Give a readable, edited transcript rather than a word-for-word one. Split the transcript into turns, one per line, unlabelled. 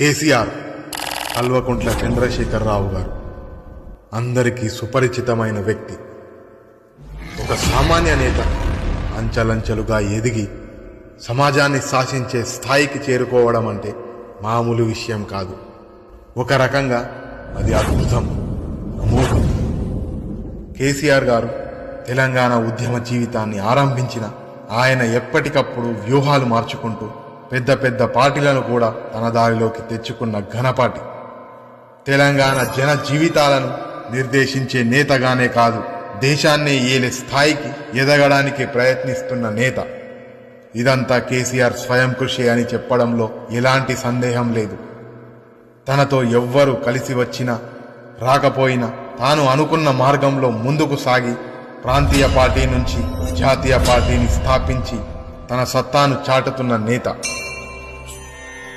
కేసీఆర్ కల్వకుంట్ల చంద్రశేఖరరావు గారు అందరికీ సుపరిచితమైన వ్యక్తి. ఒక సామాన్య నేత అంచెలంచెలుగా ఎదిగి సమాజాన్ని శాసించే స్థాయికి చేరుకోవడం అంటే మామూలు విషయం కాదు. ఒక రకంగా అది అద్భుతం, అమోఘం. కేసీఆర్ గారు తెలంగాణ ఉద్యమ జీవితాన్ని ఆరంభించిన ఆయన ఎప్పటికప్పుడు వ్యూహాలు మార్చుకుంటూ పెద్ద పెద్ద పార్టీలను కూడా తన దారిలోకి తెచ్చుకున్న ఘనపాటి. తెలంగాణ జన జీవితాలను నిర్దేశించే నేతగానే కాదు, దేశాన్నే ఏలే స్థాయికి ఎదగడానికి ప్రయత్నిస్తున్న నేత. ఇదంతా కేసీఆర్ స్వయం కృషి అని చెప్పడంలో ఎలాంటి సందేహం లేదు. తనతో ఎవ్వరూ కలిసి వచ్చినా రాకపోయినా తాను అనుకున్న మార్గంలో ముందుకు సాగి ప్రాంతీయ పార్టీ నుంచి జాతీయ పార్టీని స్థాపించి తన సత్తాను చాటుతున్న నేత.